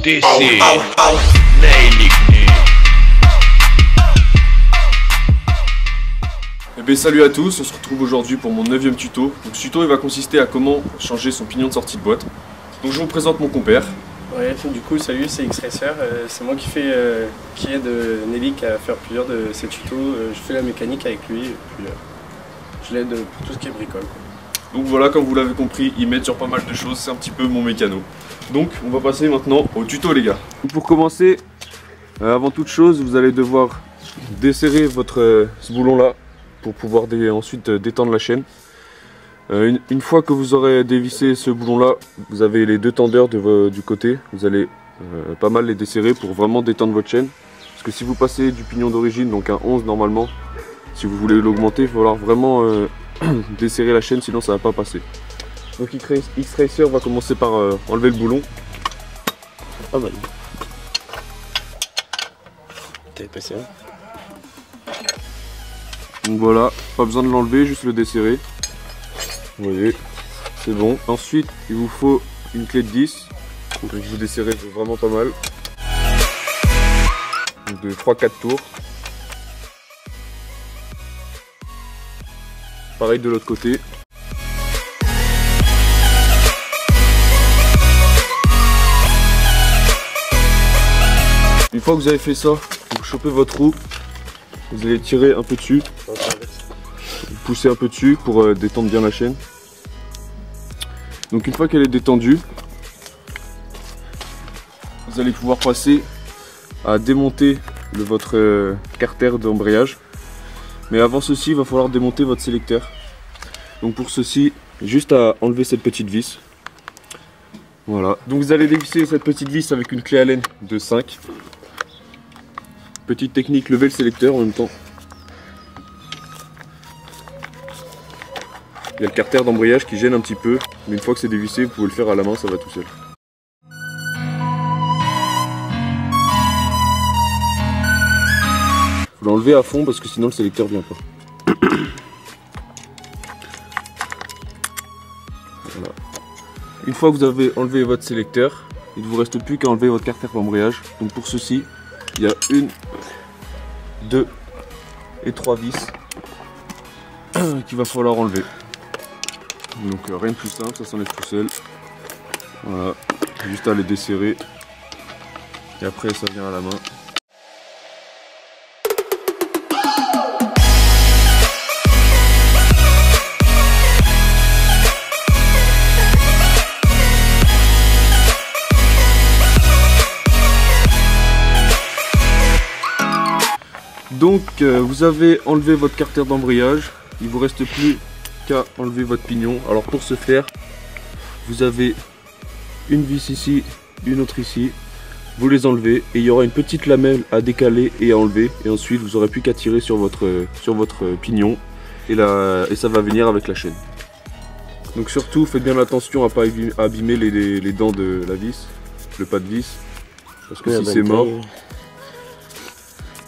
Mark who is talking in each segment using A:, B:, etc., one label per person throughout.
A: This is Nailik.
B: Eh bien, salut à tous, on se retrouve aujourd'hui pour mon 9e tuto. Donc, ce tuto il va consister à comment changer son pignon de sortie de boîte. Donc je vous présente mon compère.
C: Ouais, du coup salut, c'est X-Racer, c'est moi qui aide Nailik à faire plusieurs de ses tutos. Je fais la mécanique avec lui et puis je l'aide pour tout ce qui est bricole.
B: Donc voilà, comme vous l'avez compris, il m'aide sur pas mal de choses, c'est un petit peu mon mécano. Donc on va passer maintenant au tuto les gars. Pour commencer, avant toute chose, vous allez devoir desserrer ce boulon là pour pouvoir ensuite détendre la chaîne. Une fois que vous aurez dévissé ce boulon là, vous avez les deux tendeurs du côté, vous allez pas mal les desserrer pour vraiment détendre votre chaîne. Parce que si vous passez du pignon d'origine, donc un 11 normalement, si vous voulez l'augmenter, il va falloir vraiment desserrer la chaîne, sinon ça va pas passer. Donc X-Racer va commencer par enlever le boulon.
C: Ah bah t'avais passé là.
B: Donc voilà, pas besoin de l'enlever, juste le desserrer. Vous voyez, c'est bon. Ensuite, il vous faut une clé de 10. Donc vous desserrez vraiment pas mal. Donc de 3-4 tours. Pareil de l'autre côté. Une fois que vous avez fait ça, vous chopez votre roue. Vous allez tirer un peu dessus. Vous poussez un peu dessus pour détendre bien la chaîne. Donc une fois qu'elle est détendue, vous allez pouvoir passer à démonter votre carter d'embrayage. Mais avant ceci, il va falloir démonter votre sélecteur. Donc pour ceci, juste à enlever cette petite vis. Voilà. Donc vous allez dévisser cette petite vis avec une clé Allen de 5. Petite technique, lever le sélecteur en même temps. Il y a le carter d'embrayage qui gêne un petit peu, mais une fois que c'est dévissé, vous pouvez le faire à la main, ça va tout seul. Faut l'enlever à fond parce que sinon le sélecteur vient pas. Voilà. Une fois que vous avez enlevé votre sélecteur, il ne vous reste plus qu'à enlever votre carter d'embrayage. Donc pour ceci, il y a 1, 2 et 3 vis qu'il va falloir enlever. Donc rien de plus simple, ça s'enlève tout seul. Voilà, juste à les desserrer. Et après ça vient à la main. Donc vous avez enlevé votre carter d'embrayage, il vous reste plus qu'à enlever votre pignon. Alors pour ce faire, vous avez une vis ici, une autre ici, vous les enlevez et il y aura une petite lamelle à décaler et à enlever, et ensuite vous n'aurez plus qu'à tirer sur votre pignon et ça va venir avec la chaîne. Donc surtout faites bien attention à ne pas abîmer les dents de la vis, le pas de vis, parce que si c'est mort.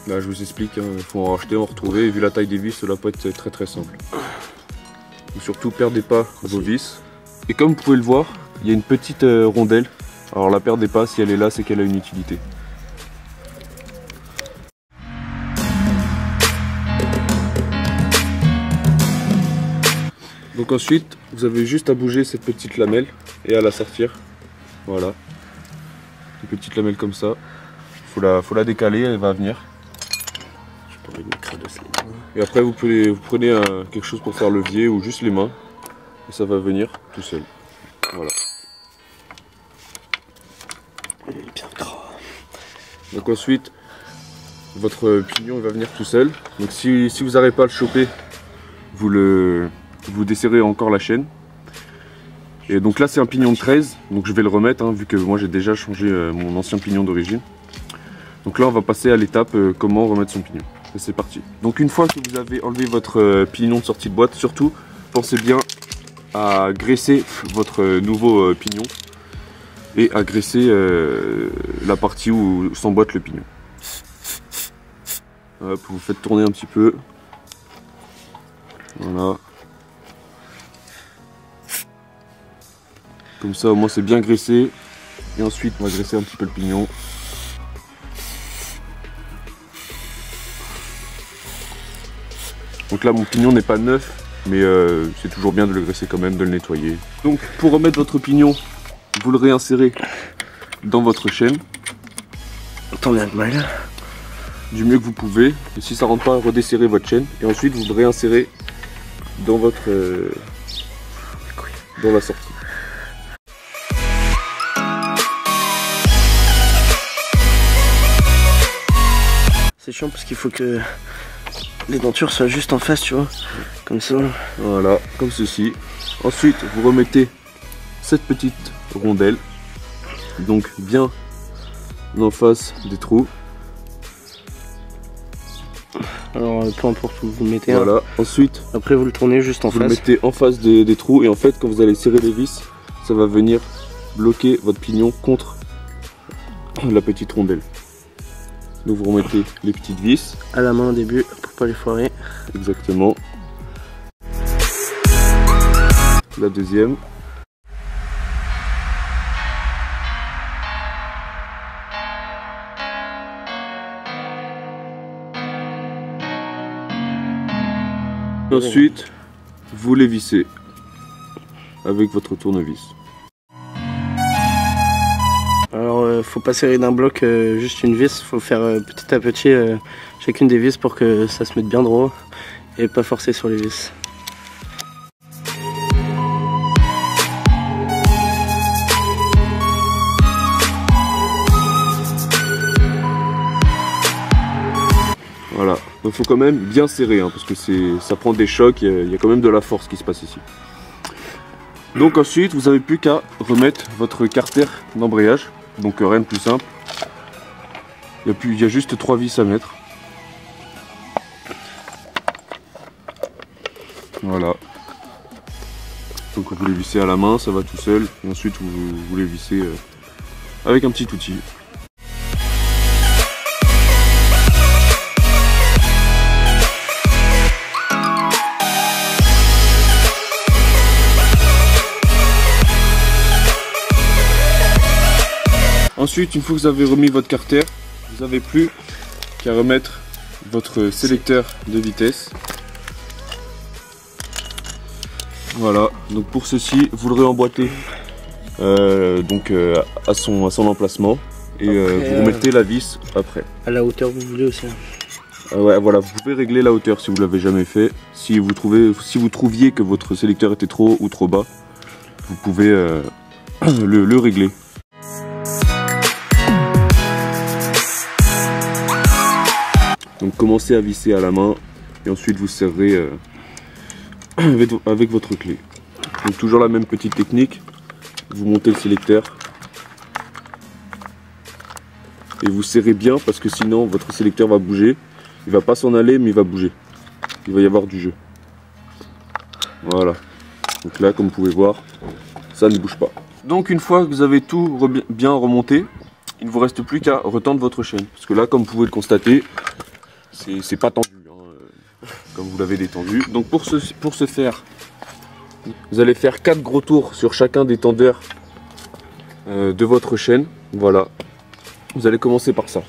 B: Là je vous explique, il faut en racheter, en retrouver, et vu la taille des vis, cela peut être très très simple. Donc surtout perdez pas vos vis. Et comme vous pouvez le voir, il y a une petite rondelle. Alors la perdez pas, si elle est là, c'est qu'elle a une utilité. Donc ensuite, vous avez juste à bouger cette petite lamelle et à la sortir. Voilà. Une petite lamelle comme ça. Faut la décaler, elle va venir. Et après vous prenez quelque chose pour faire levier ou juste les mains et ça va venir tout seul. Voilà.
C: Il est bien gras.
B: Donc ensuite votre pignon il va venir tout seul. Donc si vous n'arrivez pas à le choper, vous desserrez encore la chaîne. Et donc là c'est un pignon de 13, donc je vais le remettre vu que moi j'ai déjà changé mon ancien pignon d'origine. Donc là on va passer à l'étape comment remettre son pignon. Et c'est parti. Donc une fois que vous avez enlevé votre pignon de sortie de boîte, surtout pensez bien à graisser votre nouveau pignon et à graisser la partie où s'emboîte le pignon. Hop, vous faites tourner un petit peu. Voilà. Comme ça au moins c'est bien graissé. Et ensuite on va graisser un petit peu le pignon. Donc là mon pignon n'est pas neuf, mais c'est toujours bien de le graisser quand même, de le nettoyer. Donc pour remettre votre pignon, vous le réinsérez dans votre chaîne.
C: Tant bien que mal.
B: Du mieux que vous pouvez. Et si ça rentre pas, redesserrez votre chaîne. Et ensuite vous le réinsérez dans votre dans la sortie.
C: C'est chiant parce qu'il faut que les dentures soient juste en face, tu vois, comme ça.
B: Voilà, comme ceci. Ensuite, vous remettez cette petite rondelle, donc bien en face des trous.
C: Alors, peu importe où vous le mettez.
B: Voilà.
C: Hein.
B: Ensuite,
C: après vous le tournez juste en
B: vous
C: face.
B: le mettez en face des trous et en fait, quand vous allez serrer les vis, ça va venir bloquer votre pignon contre la petite rondelle. Donc vous remettez les petites vis.
C: À la main au début pour pas les foirer.
B: Exactement. La deuxième. Ensuite, vous les vissez avec votre tournevis.
C: Alors faut pas serrer d'un bloc juste une vis, faut faire petit à petit chacune des vis pour que ça se mette bien droit et pas forcer sur les vis.
B: Voilà, il faut quand même bien serrer hein, parce que ça prend des chocs, il y a quand même de la force qui se passe ici. Donc ensuite, vous n'avez plus qu'à remettre votre carter d'embrayage. Donc rien de plus simple. Il y a juste 3 vis à mettre. Voilà. Donc vous les vissez à la main, ça va tout seul. Et ensuite vous les vissez avec un petit outil. Ensuite, une fois que vous avez remis votre carter, vous n'avez plus qu'à remettre votre sélecteur de vitesse. Voilà, donc pour ceci, vous le réemboîtez à son emplacement et vous remettez la vis après.
C: À la hauteur que vous voulez aussi.
B: Ouais, voilà, vous pouvez régler la hauteur si vous l'avez jamais fait. Si vous trouviez que votre sélecteur était trop haut ou trop bas, vous pouvez le régler. Donc commencez à visser à la main et ensuite vous serrez avec votre clé. Donc toujours la même petite technique, vous montez le sélecteur et vous serrez bien parce que sinon votre sélecteur va bouger. Il va pas s'en aller mais il va bouger. Il va y avoir du jeu. Voilà. Donc là comme vous pouvez voir, ça ne bouge pas. Donc une fois que vous avez tout bien remonté, il ne vous reste plus qu'à retendre votre chaîne. Parce que là comme vous pouvez le constater, c'est pas tendu, hein, comme vous l'avez détendu. Donc pour ce faire, vous allez faire 4 gros tours sur chacun des tendeurs de votre chaîne. Voilà. Vous allez commencer par ça.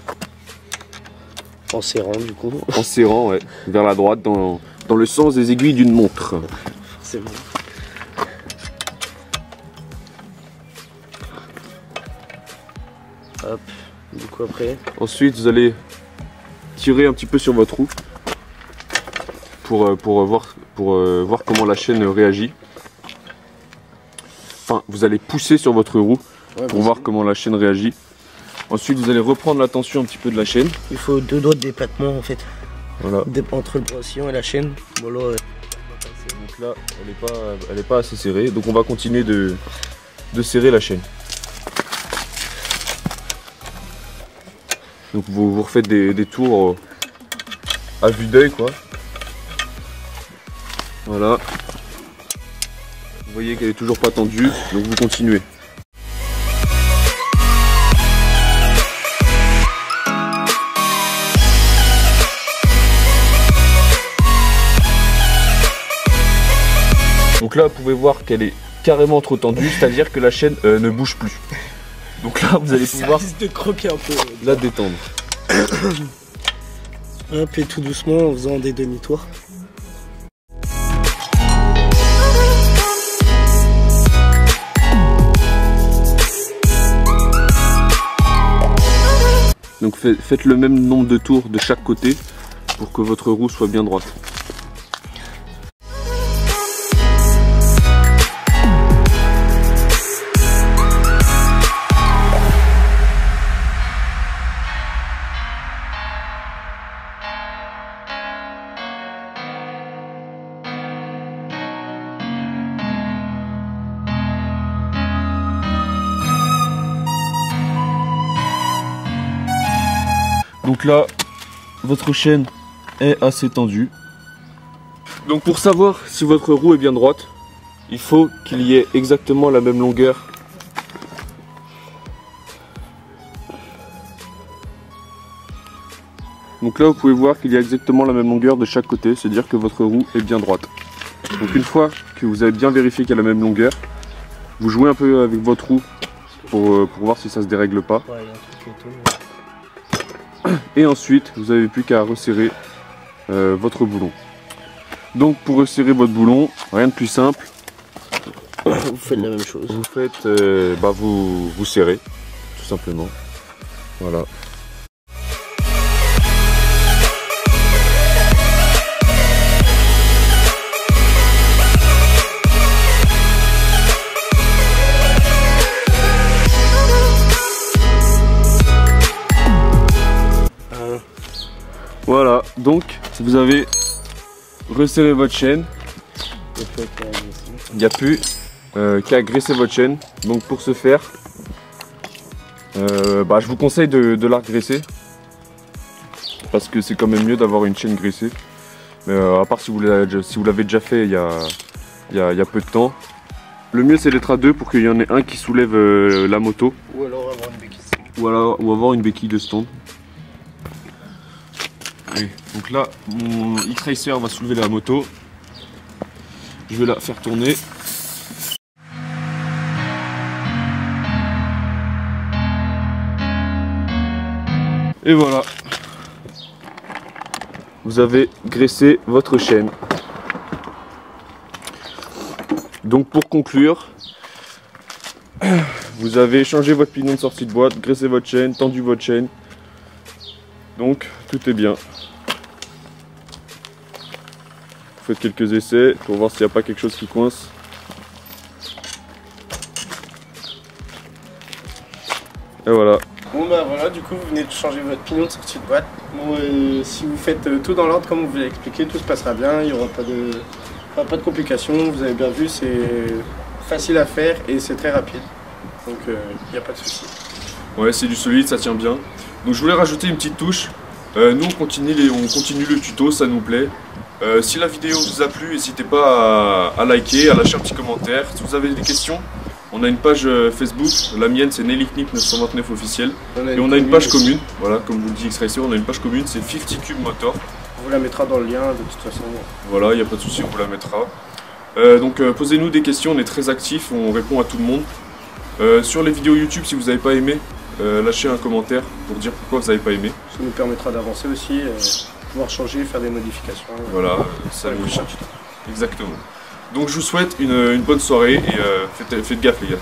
C: En serrant du coup.
B: En serrant, ouais, vers la droite, dans le sens des aiguilles d'une montre.
C: C'est bon. Hop, du coup après.
B: Ensuite, vous allez tirer un petit peu sur votre roue pour voir comment la chaîne réagit. Enfin, vous allez pousser sur votre roue pour voir comment la chaîne réagit. Ensuite, vous allez reprendre la tension un petit peu de la chaîne.
C: Il faut 2 doigts de déplacement en fait.
B: Voilà.
C: Entre le brossillon et la chaîne. Bon, là,
B: donc là, elle n'est pas assez serrée. Donc on va continuer de serrer la chaîne. Donc vous refaites des tours à vue d'œil quoi. Voilà. Vous voyez qu'elle est toujours pas tendue, donc vous continuez. Donc là vous pouvez voir qu'elle est carrément trop tendue, c'est-à-dire que la chaîne ne bouge plus. Donc là, vous allez pouvoir
C: Ça risque de croquer un peu.
B: la détendre.
C: Hop, et tout doucement en faisant des demi-tours.
B: Donc faites le même nombre de tours de chaque côté pour que votre roue soit bien droite. Donc là, votre chaîne est assez tendue. Donc pour savoir si votre roue est bien droite, il faut qu'il y ait exactement la même longueur. Donc là, vous pouvez voir qu'il y a exactement la même longueur de chaque côté, c'est-à-dire que votre roue est bien droite. Donc une fois que vous avez bien vérifié qu'il y a la même longueur, vous jouez un peu avec votre roue pour voir si ça se dérègle pas.
C: Ouais, il y a un truc qui tourne.
B: Et ensuite, vous n'avez plus qu'à resserrer votre boulon. Donc pour resserrer votre boulon, rien de plus simple.
C: Vous faites la même chose.
B: Vous faites, vous serrez, tout simplement. Voilà. Voilà, donc vous avez resserré votre chaîne. Il n'y a plus qu'à graisser votre chaîne. Donc pour ce faire, je vous conseille de la graisser. Parce que c'est quand même mieux d'avoir une chaîne graissée. Mais à part si vous l'avez déjà fait il y a peu de temps. Le mieux c'est d'être à deux pour qu'il y en ait un qui soulève la moto.
C: Ou alors avoir une béquille.
B: Ou avoir une béquille de stand. Allez, donc là, mon X-Racer va soulever la moto. Je vais la faire tourner. Et voilà. Vous avez graissé votre chaîne. Donc pour conclure, vous avez changé votre pignon de sortie de boîte, graissé votre chaîne, tendu votre chaîne. Donc tout est bien. Vous faites quelques essais pour voir s'il n'y a pas quelque chose qui coince. Et voilà.
C: Bon bah voilà, du coup vous venez de changer votre pignon de sortie de boîte. Bon, si vous faites tout dans l'ordre comme on vous l'a expliqué, tout se passera bien, il n'y aura pas de complications. Vous avez bien vu, c'est facile à faire et c'est très rapide. Donc il n'y a pas de souci.
B: Ouais, c'est du solide, ça tient bien. Donc je voulais rajouter une petite touche. Nous on continue le tuto, ça nous plaît. Si la vidéo vous a plu, n'hésitez pas à liker, à lâcher un petit commentaire. Si vous avez des questions, on a une page Facebook, la mienne c'est NellyKnip 929 officiel. Et on a une page commune, voilà, comme vous le dit X-Racer, on a une page commune, c'est 50 Cube Motor.
C: On vous la mettra dans le lien de toute façon.
B: Voilà, il n'y a pas de souci, on vous la mettra. Donc posez-nous des questions, on est très actifs, on répond à tout le monde. Sur les vidéos YouTube, si vous n'avez pas aimé, lâchez un commentaire pour dire pourquoi vous n'avez pas aimé.
C: Ça nous permettra d'avancer aussi, pouvoir changer, faire des modifications.
B: Voilà, ça nous... Exactement. Donc je vous souhaite une bonne soirée et faites gaffe les gars.